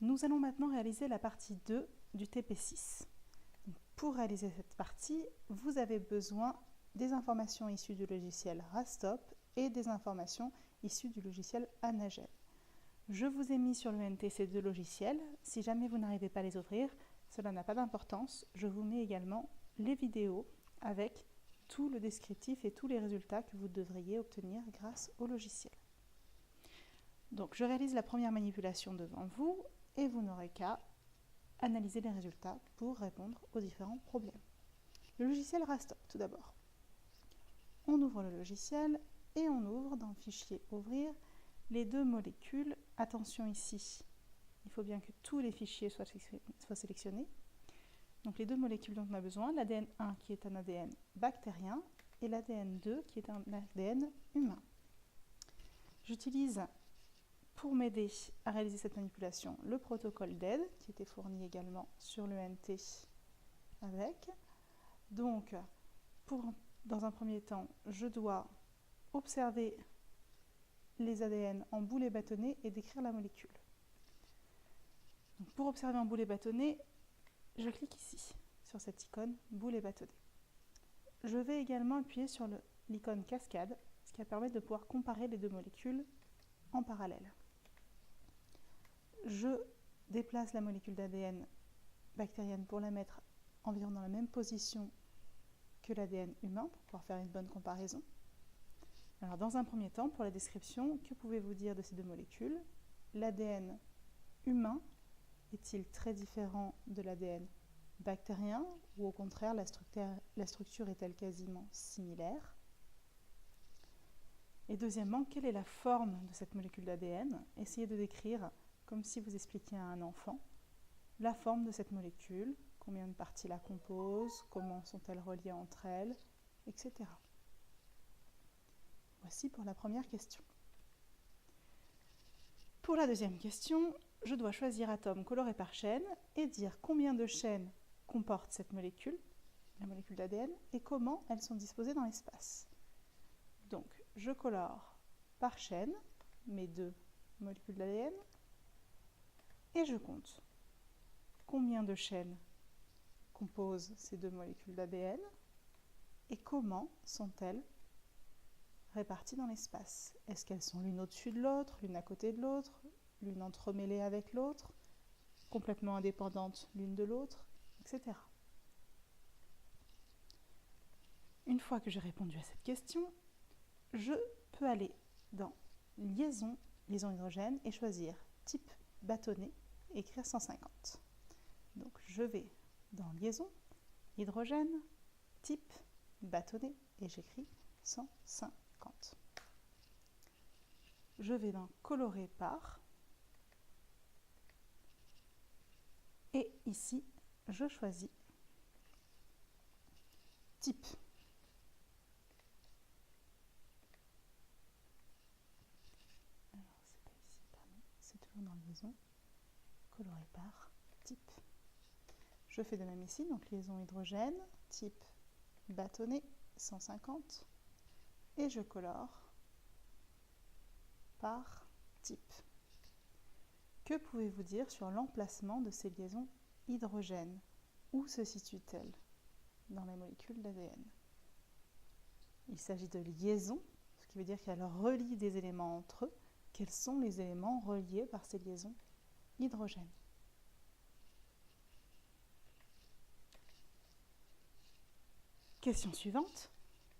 Nous allons maintenant réaliser la partie 2 du TP6. Donc, pour réaliser cette partie, vous avez besoin des informations issues du logiciel Rastop et des informations issues du logiciel Anagel. Je vous ai mis sur le NT ces deux logiciels. Si jamais vous n'arrivez pas à les ouvrir, cela n'a pas d'importance. Je vous mets également les vidéos avec tout le descriptif et tous les résultats que vous devriez obtenir grâce au logiciel. Donc je réalise la première manipulation devant vous et vous n'aurez qu'à analyser les résultats pour répondre aux différents problèmes. Le logiciel Rastop tout d'abord. On ouvre le logiciel et on ouvre dans le fichier Ouvrir les deux molécules. Attention ici, il faut bien que tous les fichiers soient sélectionnés. Donc les deux molécules dont on a besoin, l'ADN 1 qui est un ADN bactérien et l'ADN 2 qui est un ADN humain. J'utilise pour m'aider à réaliser cette manipulation le protocole d'aide qui était fourni également sur le NT avec. Donc dans un premier temps, je dois observer les ADN en boulet bâtonné et décrire la molécule. Donc pour observer en boulet bâtonné, je clique ici, sur cette icône boulet bâtonné. Je vais également appuyer sur l'icône cascade, ce qui va permettre de pouvoir comparer les deux molécules en parallèle. Je déplace la molécule d'ADN bactérienne pour la mettre environ dans la même position que l'ADN humain, pour pouvoir faire une bonne comparaison. Alors, dans un premier temps, pour la description, que pouvez-vous dire de ces deux molécules? L'ADN humain est-il très différent de l'ADN bactérien ou au contraire la structure est-elle quasiment similaire? Et deuxièmement, quelle est la forme de cette molécule d'ADN? Essayez de décrire, comme si vous expliquiez à un enfant, la forme de cette molécule, combien de parties la composent, comment sont-elles reliées entre elles, etc. Voici pour la première question. Pour la deuxième question, je dois choisir atome coloré par chaîne et dire combien de chaînes comporte cette molécule, la molécule d'ADN, et comment elles sont disposées dans l'espace. Donc, je colore par chaîne mes deux molécules d'ADN et je compte combien de chaînes composent ces deux molécules d'ADN et comment sont-elles réparties dans l'espace. Est-ce qu'elles sont l'une au-dessus de l'autre, l'une à côté de l'autre, l'une entremêlée avec l'autre, complètement indépendantes l'une de l'autre, etc. Une fois que j'ai répondu à cette question, je peux aller dans liaison hydrogène et choisir type bâtonnet et écrire 150. Donc je vais dans liaison hydrogène, type bâtonnet et j'écris 150. Je vais dans colorer par et ici je choisis type. Alors c'est pas ici, pardon, c'est toujours dans liaison, colorer par type. Je fais de même ici, donc liaison hydrogène, type bâtonnet 150 et je colore par type. Que pouvez-vous dire sur l'emplacement de ces liaisons hydrogène? Où se situe-t-elle dans les molécules d'ADN? Il s'agit de liaisons, ce qui veut dire qu'elles relient des éléments entre eux. Quels sont les éléments reliés par ces liaisons hydrogène? Question suivante.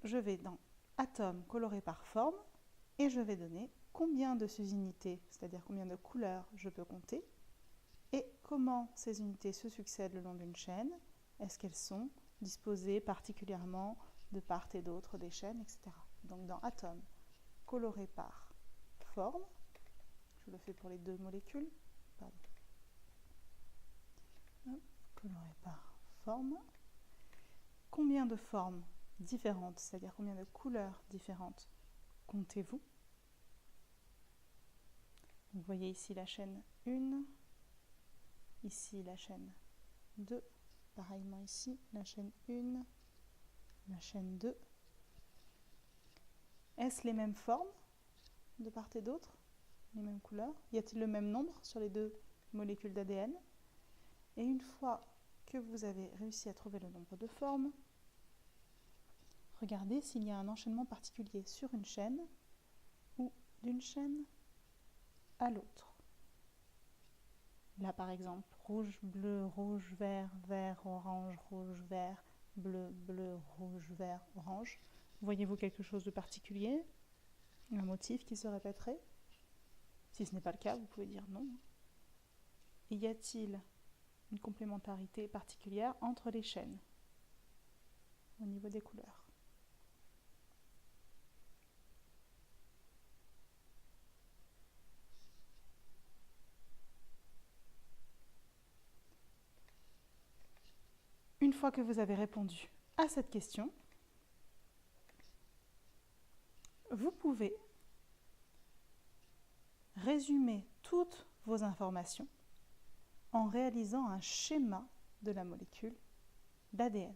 Je vais dans Atomes colorés par forme et je vais donner combien de sous-unités, c'est-à-dire combien de couleurs je peux compter et comment ces unités se succèdent le long d'une chaîne. Est-ce qu'elles sont disposées particulièrement de part et d'autre des chaînes, etc. Donc dans Atomes colorés par forme, je le fais pour les deux molécules, colorés par forme, combien de formes différentes, c'est-à-dire combien de couleurs différentes comptez-vous? Vous voyez ici la chaîne 1, ici la chaîne 2, pareillement ici la chaîne 1, la chaîne 2. Est-ce les mêmes formes de part et d'autre? Les mêmes couleurs? Y a-t-il le même nombre sur les deux molécules d'ADN. Et une fois que vous avez réussi à trouver le nombre de formes, regardez s'il y a un enchaînement particulier sur une chaîne ou d'une chaîne à l'autre. Là par exemple, rouge, bleu, rouge, vert, vert, orange, rouge, vert, bleu, bleu, rouge, vert, orange. Voyez-vous quelque chose de particulier? Un motif qui se répéterait? Si ce n'est pas le cas, vous pouvez dire non. Y a-t-il une complémentarité particulière entre les chaînes au niveau des couleurs? Une fois que vous avez répondu à cette question, vous pouvez résumer toutes vos informations en réalisant un schéma de la molécule d'ADN.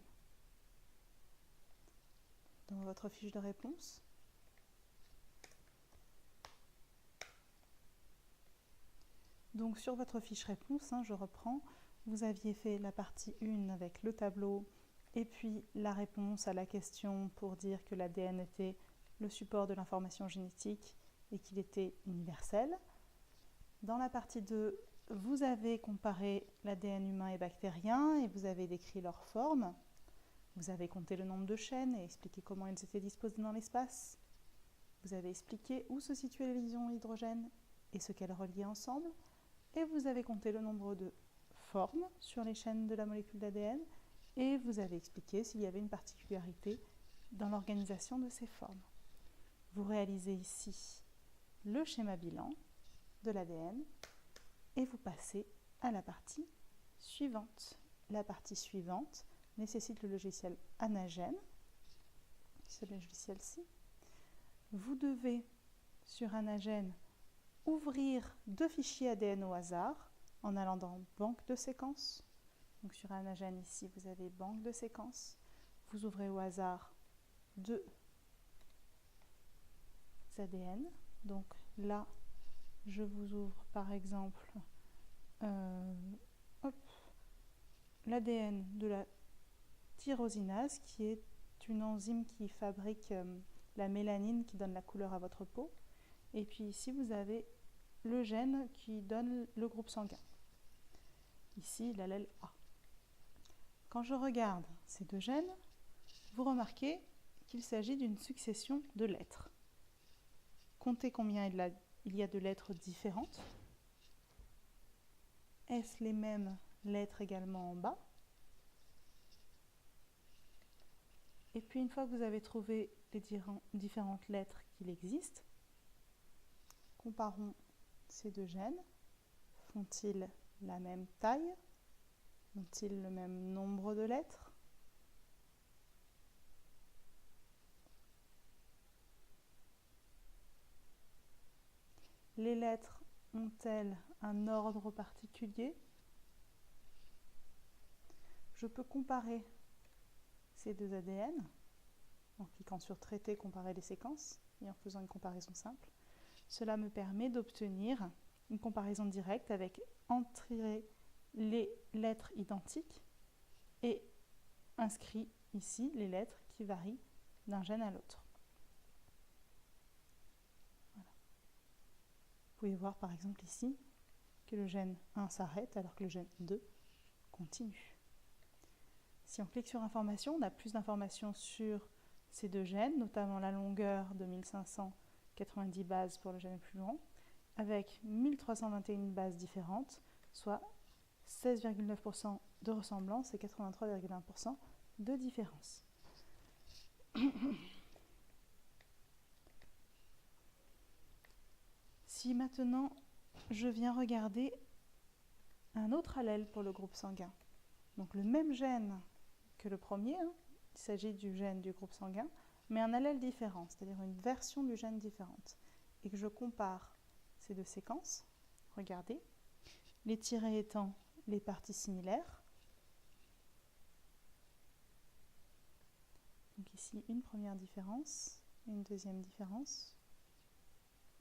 Dans votre fiche de réponse, donc sur votre fiche réponse, je reprends, vous aviez fait la partie 1 avec le tableau et puis la réponse à la question pour dire que l'ADN était le support de l'information génétique et qu'il était universel. Dans la partie 2, vous avez comparé l'ADN humain et bactérien et vous avez décrit leur forme. Vous avez compté le nombre de chaînes et expliqué comment elles étaient disposées dans l'espace. Vous avez expliqué où se situaient les liaisons hydrogène et ce qu'elles reliaient ensemble. Et vous avez compté le nombre de formes sur les chaînes de la molécule d'ADN et vous avez expliqué s'il y avait une particularité dans l'organisation de ces formes. Vous réalisez ici le schéma bilan de l'ADN et vous passez à la partie suivante. La partie suivante nécessite le logiciel Anagen, ce logiciel-ci. Vous devez, sur Anagen, ouvrir 2 fichiers ADN au hasard en allant dans banque de séquences. Donc sur Anagen, ici, vous avez banque de séquences. Vous ouvrez au hasard 2 ADN. Donc là, je vous ouvre par exemple l'ADN de la tyrosinase, qui est une enzyme qui fabrique la mélanine qui donne la couleur à votre peau. Et puis ici, vous avez le gène qui donne le groupe sanguin. Ici, l'allèle A. Quand je regarde ces 2 gènes, vous remarquez qu'il s'agit d'une succession de lettres. Comptez combien il y a de lettres différentes. Est-ce les mêmes lettres également en bas? Et puis une fois que vous avez trouvé les différentes lettres qu'il existe, comparons ces 2 gènes. Font-ils la même taille? Ont-ils le même nombre de lettres? Les lettres ont-elles un ordre particulier? Je peux comparer ces 2 ADN en cliquant sur Traiter, comparer les séquences et en faisant une comparaison simple. Cela me permet d'obtenir une comparaison directe avec entrer les lettres identiques et inscrit ici les lettres qui varient d'un gène à l'autre. Voilà. Vous pouvez voir par exemple ici que le gène 1 s'arrête alors que le gène 2 continue. Si on clique sur Informations, on a plus d'informations sur ces 2 gènes, notamment la longueur de 1590 bases pour le gène le plus long, avec 1321 bases différentes, soit 16,9% de ressemblance et 83,1% de différence. Si maintenant je viens regarder un autre allèle pour le groupe sanguin, donc le même gène que le premier, il s'agit du gène du groupe sanguin, mais un allèle différent, c'est-à-dire une version du gène différente, et que je compare ces 2 séquences, regardez, les tirés étant les parties similaires. Donc ici, une première différence, une deuxième différence,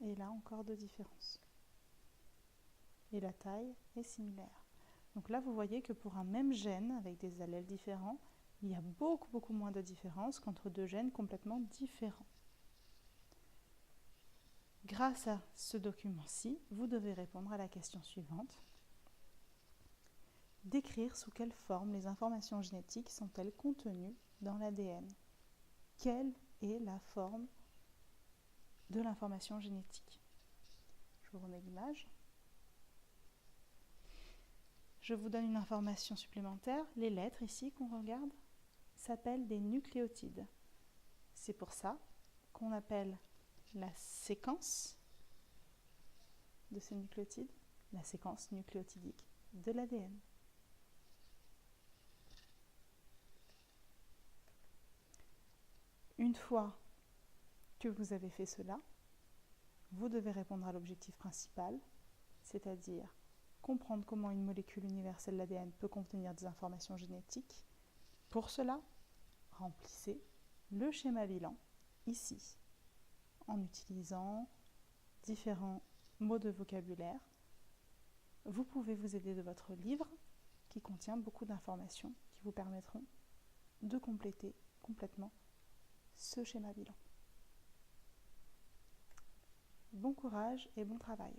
et là encore 2 différences. et la taille est similaire. Donc là, vous voyez que pour un même gène avec des allèles différents, il y a beaucoup moins de différence qu'entre deux gènes complètement différents. Grâce à ce document-ci, vous devez répondre à la question suivante. Décrire sous quelle forme les informations génétiques sont-elles contenues dans l'ADN. Quelle est la forme de l'information génétique? Je vous remets l'image. Je vous donne une information supplémentaire. Les lettres ici qu'on regarde s'appellent des nucléotides. C'est pour ça qu'on appelle la séquence de ces nucléotides la séquence nucléotidique de l'ADN. Une fois que vous avez fait cela, vous devez répondre à l'objectif principal, c'est-à-dire comprendre comment une molécule universelle de l'ADN peut contenir des informations génétiques. Pour cela, remplissez le schéma bilan ici, en utilisant différents mots de vocabulaire. Vous pouvez vous aider de votre livre qui contient beaucoup d'informations qui vous permettront de compléter complètement ce schéma bilan. Bon courage et bon travail.